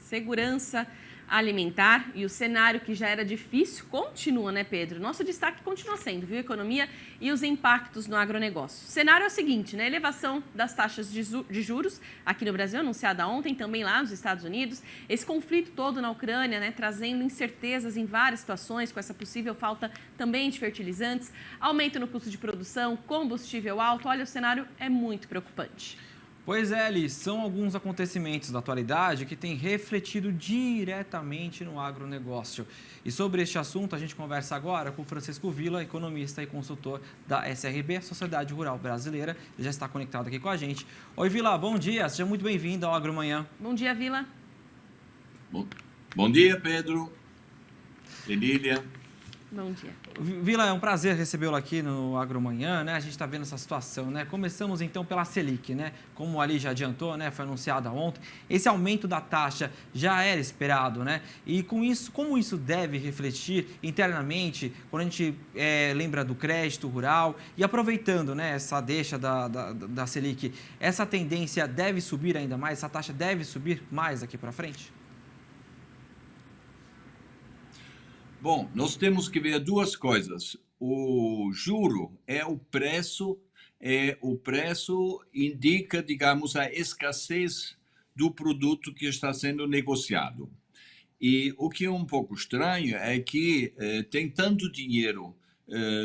segurança alimentar e o cenário que já era difícil continua, né, Pedro? Nosso destaque continua sendo, viu, economia e os impactos no agronegócio. O cenário é o seguinte, né, elevação das taxas de juros aqui no Brasil, anunciada ontem, também lá nos Estados Unidos, esse conflito todo na Ucrânia, né, trazendo incertezas em várias situações, com essa possível falta também de fertilizantes, aumento no custo de produção, combustível alto, olha, o cenário é muito preocupante. Pois é, Liz, são alguns acontecimentos da atualidade que têm refletido diretamente no agronegócio. E sobre este assunto, a gente conversa agora com o Francisco Villa, economista e consultor da SRB, Sociedade Rural Brasileira. Ele já está conectado aqui com a gente. Oi, Villa, bom dia, seja muito bem-vindo ao Agromanhã. Bom dia, Villa. Bom dia, Pedro e Lília. Bom dia. Villa, é um prazer recebê-lo aqui no Agromanhã, né? A gente está vendo essa situação, né? Começamos então pela Selic, né? Como ali já adiantou, né? Foi anunciada ontem. Esse aumento da taxa já era esperado, né? E com isso, como isso deve refletir internamente, quando a gente lembra do crédito rural e aproveitando, né? Essa deixa da Selic, essa tendência deve subir ainda mais? Essa taxa deve subir mais daqui para frente? Bom, nós temos que ver duas coisas. O juro o preço indica, digamos, a escassez do produto que está sendo negociado. E o que é um pouco estranho é que tem tanto dinheiro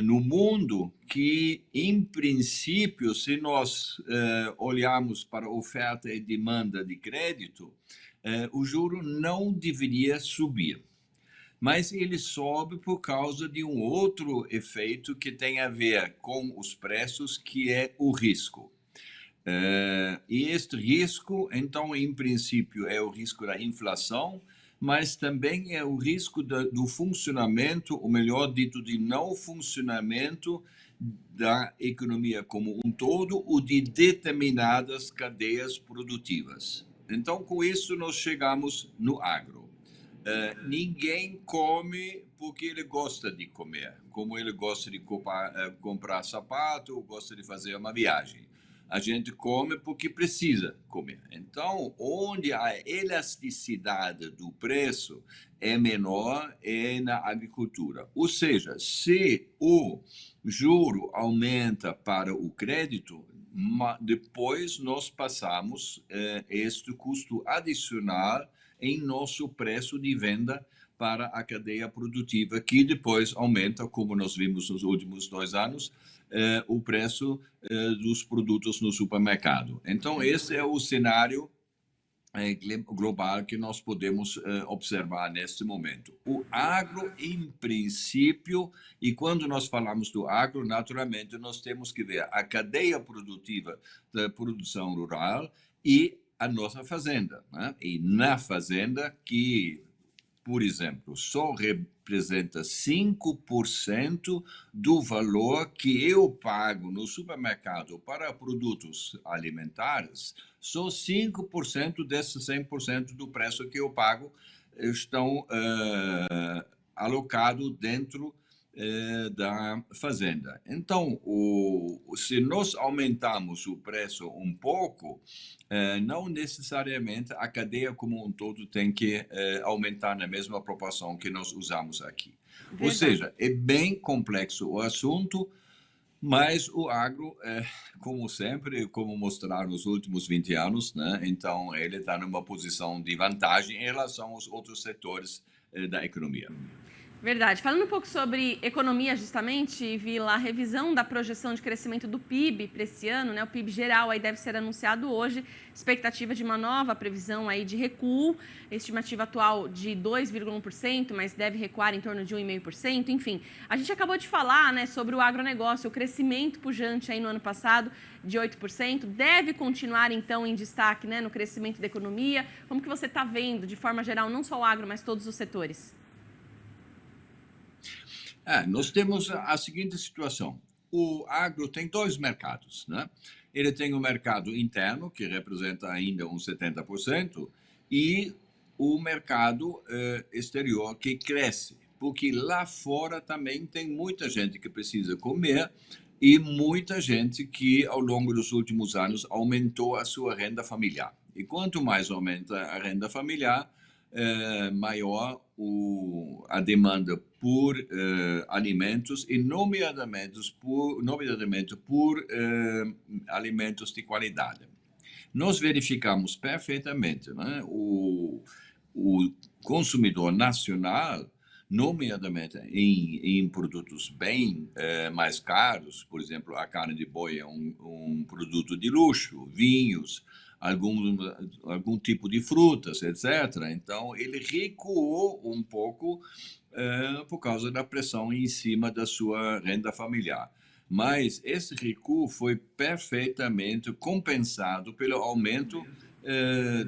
no mundo que, em princípio, se nós olharmos para oferta e demanda de crédito, o juro não deveria subir. Mas ele sobe por causa de um outro efeito que tem a ver com os preços, que é o risco. E este risco, então, em princípio, é o risco da inflação, mas também é o risco do funcionamento, ou melhor dito, de não funcionamento da economia como um todo ou de determinadas cadeias produtivas. Então, com isso, nós chegamos no agro. Ninguém come porque ele gosta de comer, como ele gosta de comprar sapato ou gosta de fazer uma viagem. A gente come porque precisa comer. Então, onde a elasticidade do preço é menor é na agricultura. Ou seja, se o juro aumenta para o crédito, depois nós passamos este custo adicional em nosso preço de venda para a cadeia produtiva, que depois aumenta, como nós vimos nos últimos 2 anos, o preço dos produtos no supermercado. Então, esse é o cenário global que nós podemos observar neste momento. O agro, em princípio, e quando nós falamos do agro, naturalmente, nós temos que ver a cadeia produtiva da produção rural e a nossa fazenda, né? E na fazenda, que, por exemplo, só representa 5% do valor que eu pago no supermercado para produtos alimentares, só 5% desses 100% do preço que eu pago estão alocados dentro da fazenda. Então, se nós aumentarmos o preço um pouco, não necessariamente a cadeia como um todo tem que aumentar na mesma proporção que nós usamos aqui. Verdade. Ou seja, é bem complexo o assunto, mas o agro, como sempre, como mostraram nos últimos 20 anos, né? Então ele está numa posição de vantagem em relação aos outros setores da economia. Verdade. Falando um pouco sobre economia, justamente, Vila, a revisão da projeção de crescimento do PIB para esse ano, né? O PIB geral aí deve ser anunciado hoje, expectativa de uma nova previsão aí de recuo, estimativa atual de 2,1%, mas deve recuar em torno de 1,5%, enfim. A gente acabou de falar, né, sobre o agronegócio, o crescimento pujante aí no ano passado de 8%, deve continuar então em destaque, né, no crescimento da economia. Como que você está vendo, de forma geral, não só o agro, mas todos os setores? Nós temos a seguinte situação. O agro tem 2 mercados, né? Ele tem o mercado interno, que representa ainda uns 70%, e o mercado exterior, que cresce. Porque lá fora também tem muita gente que precisa comer e muita gente que, ao longo dos últimos anos, aumentou a sua renda familiar. E quanto mais aumenta a renda familiar, maior a demanda por alimentos e, nomeadamente por alimentos de qualidade. Nós verificamos perfeitamente, né, o consumidor nacional, nomeadamente em produtos bem mais caros, por exemplo, a carne de boi é um produto de luxo, vinhos, algum tipo de frutas, etc. Então, ele recuou um pouco por causa da pressão em cima da sua renda familiar. Mas esse recuo foi perfeitamente compensado pelo aumento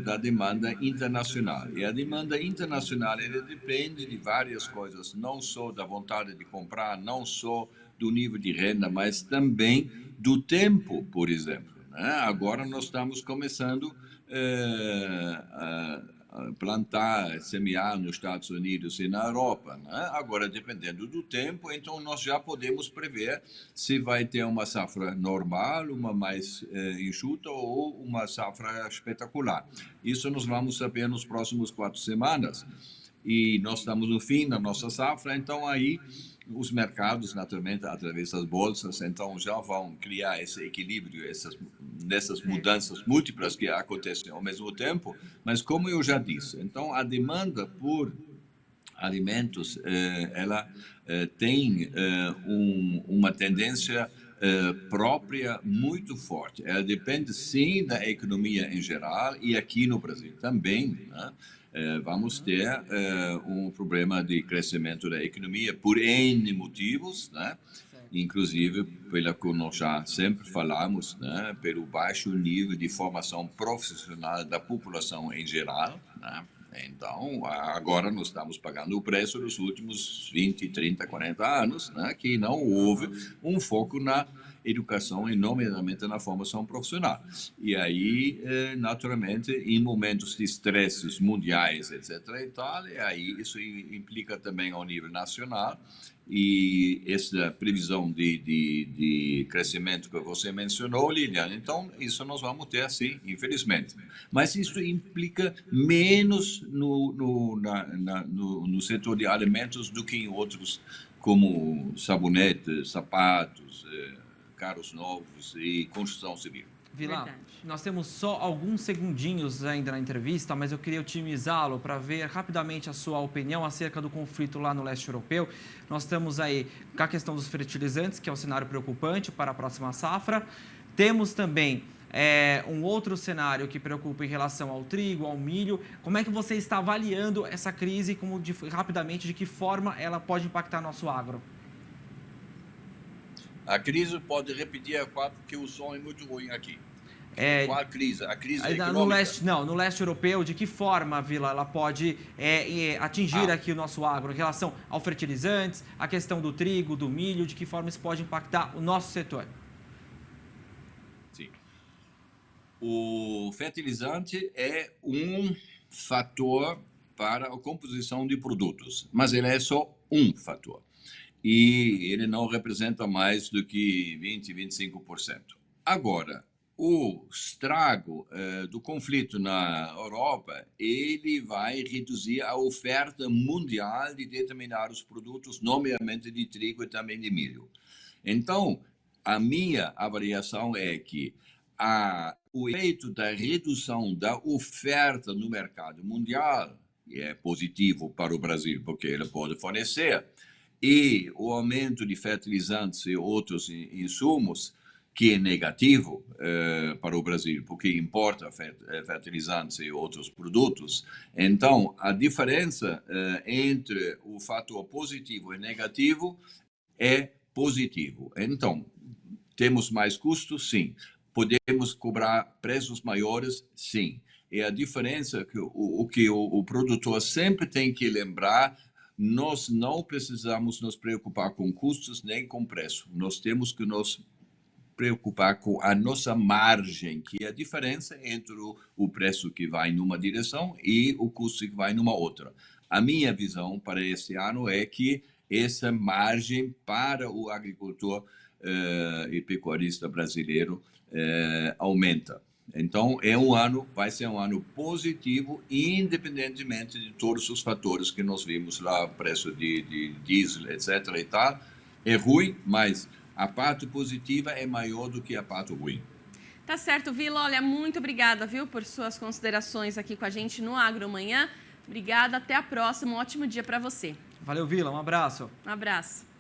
da demanda internacional. E a demanda internacional ela depende de várias coisas, não só da vontade de comprar, não só do nível de renda, mas também do tempo, por exemplo. Né? Agora nós estamos começando a plantar, semear nos Estados Unidos e na Europa. Né? Agora, dependendo do tempo, então nós já podemos prever se vai ter uma safra normal, uma mais enxuta ou uma safra espetacular. Isso nós vamos saber nos próximos 4 semanas. E nós estamos no fim da nossa safra, então aí os mercados, naturalmente, através das bolsas, então já vão criar esse equilíbrio, nessas mudanças múltiplas que acontecem ao mesmo tempo, mas como eu já disse, então a demanda por alimentos, ela tem uma tendência própria muito forte. Ela depende, sim, da economia em geral e aqui no Brasil também, né? Vamos ter um problema de crescimento da economia por N motivos, né? Inclusive pela que nós já sempre falamos, né? Pelo baixo nível de formação profissional da população em geral, né? Então, agora nós estamos pagando o preço dos últimos 20, 30, 40 anos, né? Que não houve um foco na educação e, nomeadamente, na formação profissional. E aí, naturalmente, em momentos de estresses mundiais, etc. e tal, e aí isso implica também ao nível nacional, e essa previsão de crescimento que você mencionou, Lilian, então isso nós vamos ter, sim, infelizmente. Mas isso implica menos no setor de alimentos do que em outros, como sabonete, sapatos, carros novos e construção civil. Vilar, nós temos só alguns segundinhos ainda na entrevista, mas eu queria otimizá-lo para ver rapidamente a sua opinião acerca do conflito lá no leste europeu. Nós estamos aí com a questão dos fertilizantes, que é um cenário preocupante para a próxima safra. Temos também um outro cenário que preocupa em relação ao trigo, ao milho. Como é que você está avaliando essa crise, rapidamente, de que forma ela pode impactar nosso agro? A crise pode repetir a qual, porque o som é muito ruim aqui. Qual a crise? A crise econômica? No leste europeu, de que forma, Vila, ela pode atingir aqui o nosso agro em relação ao fertilizantes, a questão do trigo, do milho, de que forma isso pode impactar o nosso setor? Sim. O fertilizante é um fator para a composição de produtos, mas ele é só um fator. E ele não representa mais do que 20, 25%. Agora, o estrago do conflito na Europa, ele vai reduzir a oferta mundial de determinados produtos, nomeadamente de trigo e também de milho. Então, a minha avaliação é que o efeito da redução da oferta no mercado mundial é positivo para o Brasil, porque ele pode fornecer, e o aumento de fertilizantes e outros insumos, que é negativo para o Brasil, porque importa fertilizantes e outros produtos. Então, a diferença entre o fator positivo e negativo é positivo. Então, temos mais custos? Sim. Podemos cobrar preços maiores? Sim. E a diferença que o produtor sempre tem que lembrar: nós não precisamos nos preocupar com custos nem com preço. Nós temos que nos preocupar com a nossa margem, que é a diferença entre o preço que vai numa direção e o custo que vai numa outra. A minha visão para esse ano é que essa margem para o agricultor e pecuarista brasileiro aumenta. Então, vai ser um ano positivo, independentemente de todos os fatores que nós vimos lá, o preço de diesel, etc. e tal. É ruim, mas a parte positiva é maior do que a parte ruim. Tá certo, Vila. Olha, muito obrigada, viu, por suas considerações aqui com a gente no Agromanhã. Obrigada, até a próxima. Um ótimo dia para você. Valeu, Vila. Um abraço. Um abraço.